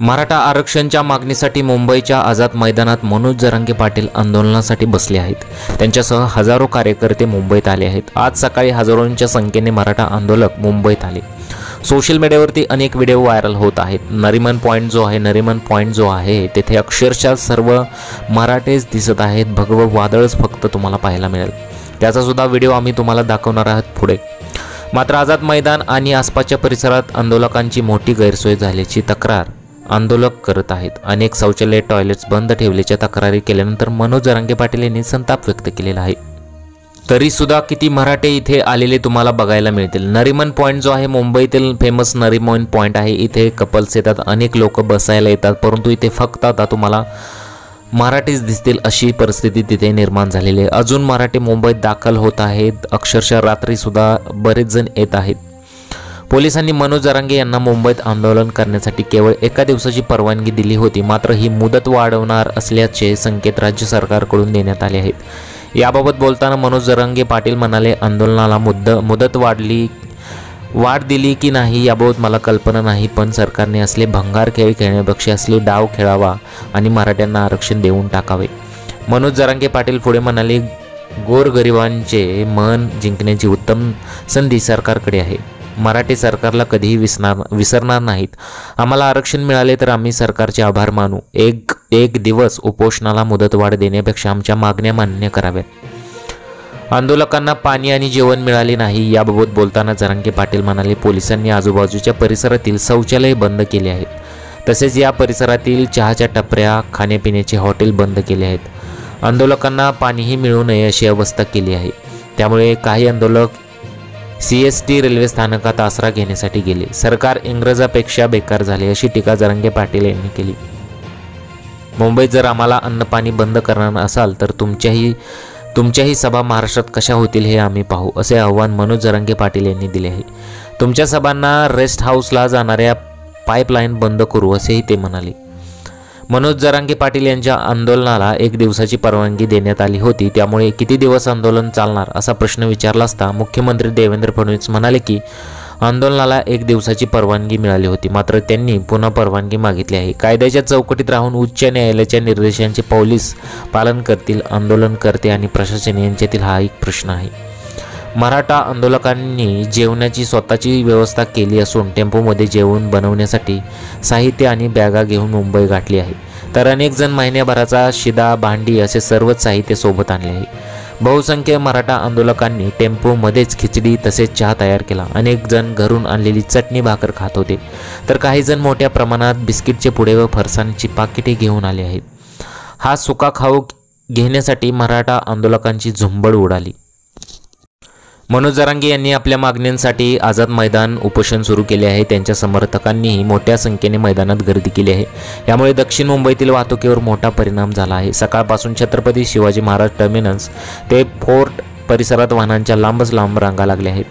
मराठा आरक्षणच्या मागणीसाठी मुंबईच्या आझाद मैदानात मनोज जरांगे पाटील आंदोलनासाठी बसले आहेत। त्यांच्यासह हजारो कार्यकर्ते मुंबईत आले आहेत। आज सकाळी हजारोंच्या संख्येने मराठा आंदोलक मुंबईत आले। सोशल मीडियावरती अनेक व्हिडिओ व्हायरल होत आहेत। नरिमन पॉइंट जो आहे तेथे अक्षरशः सर्व मराठेच दिसत आहेत। भगवं वादळच फक्त तुम्हाला पाहायला मिळेल। त्याचा सुद्धा व्हिडिओ आम्ही तुम्हाला दाखवणार आहोत पुढे। मात्र आझाद मैदान आणि आसपासच्या परिसरात आंदोलकांची मोठी गैरसोय झाल्याची तक्रार आंदोलक करत आहेत। अनेक शौचालय टॉयलेट्स बंद ठेवल्याच्या तक्रारी केल्यानंतर मनोज जरांगे पाटील यांनी संताप व्यक्त केलेला आहे। तरी सुद्धा किती मराठे इथे आलेले तुम्हाला बघायला मिळतील। नरिमन पॉइंट जो आहे मुंबईतील फेमस नरिमन पॉइंट आहे। इथे कपल्स येतात, अनेक लोक बसायला येतात, परंतु इथे फक्त आता तुम्हाला मराठीच दिसतील अशी परिस्थिती तिथे निर्माण झालेली आहे। अजून मराठी मुंबईत दाखल होत आहेत। अक्षरशः रात्री सुद्धा बरेच जण येत आहेत। पोलिसांनी मनोज जरांगे यांना मुंबईत आंदोलन करण्यासाठी केवळ एका दिवसाची परवानगी दिली होती। मात्र ही मुदत वाढवणार असल्याचे संकेत राज्य सरकारकडून देण्यात आले आहेत। याबाबत बोलताना मनोज जरांगे पाटील म्हणाले, आंदोलनाला मुदत वाढ दिली की नाही याबाबत मला कल्पना नाही, पण सरकारने असले भंगार खेळ खेळण्यापेक्षा असले डाव खेळावा आणि मराठ्यांना आरक्षण देऊन टाकावे। मनोज जरांगे पाटील पुढे म्हणाले, गोरगरिबांचे मन जिंकण्याची उत्तम संधी सरकारकडे आहे। मराठी सरकारला कधीही विसरणार नाहीत। आम्हाला आरक्षण मिळाले तर आम्ही सरकारचे आभार मानू। एक दिवस उपोषणाला मुदतवाढ देण्यापेक्षा आमच्या मागण्या मान्य कराव्यात। आंदोलकांना पाणी आणि जेवण मिळाले नाही याबाबत बोलताना जरांगे पाटील म्हणाले, पोलिसांनी आजूबाजूच्या परिसरातील शौचालय बंद केले आहेत। तसेच या परिसरातील चहाच्या टपऱ्या, खाण्यापिण्याचे हॉटेल बंद केले आहेत। आंदोलकांना पाणीही मिळू नये अशी अवस्था केली आहे। त्यामुळे काही आंदोलक CST रेल्वे स्थानकात आसरा घेण्यासाठी गेले। सरकार इंग्रजापेक्षा बेकार झाले अशी टीका जरांगे पाटील यांनी केली। मुंबईत जर आम्हाला अन्नपाणी बंद करणार असाल तर तुमच्याही सभा महाराष्ट्रात कशा होतील हे आम्ही पाहू, असे आव्हान मनोज जरांगे पाटील यांनी दिले आहे। तुमच्या सभांना रेस्ट हाऊसला जाणाऱ्या पाईपलाईन बंद करू असेही ते म्हणाले। मनोज जरांगे पाटील यांच्या आंदोलनाला एक दिवसाची परवानगी देण्यात आली होती। त्यामुळे किती दिवस आंदोलन चालणार असा प्रश्न विचारला असता मुख्यमंत्री देवेंद्र फडणवीस म्हणाले की आंदोलनाला एक दिवसाची परवानगी मिळाली होती, मात्र त्यांनी पुन्हा परवानगी मागितली आहे। कायद्याच्या चौकटीत राहून उच्च न्यायालयाच्या निर्देशांचे पोलीस पालन करतील, आंदोलनकर्ते आणि प्रशासन यांच्यातील हा एक प्रश्न आहे। मराठा आंदोलकांनी जेवणाची स्वतःची व्यवस्था केली असून टेम्पोमध्ये जेवण बनवण्यासाठी साहित्य आणि बॅगा घेऊन मुंबई गाठली आहे। तर अनेक जण महिन्याभराचा शिदा, भांडी असे सर्वच साहित्य सोबत आणले आहे। बहुसंख्य मराठा आंदोलकांनी टेम्पोमध्येच खिचडी तसेच चहा तयार केला। अनेक जण घरून आणलेली चटणी भाकर खात होते, तर काही जण मोठ्या प्रमाणात बिस्किटचे पुडे व फरसाणची पाकिटे घेऊन आले आहेत। हा सुका खाऊ घेण्यासाठी मराठा आंदोलकांची झुंबड उडाली। मनोज जरांगे यांनी आपल्या मागण्यांसाठी आझाद मैदान उपोषण सुरू केले आहे। त्यांच्या समर्थकांनीही मोठ्या संख्येने मैदानात गर्दी केली आहे। यामुळे दक्षिण मुंबईतील वाहतुकीवर मोठा परिणाम झाला आहे। सकाळपासून छत्रपती शिवाजी महाराज टर्मिनस ते फोर्ट परिसरात वाहनांच्या लांबच लांब रांगा लागल्या आहेत।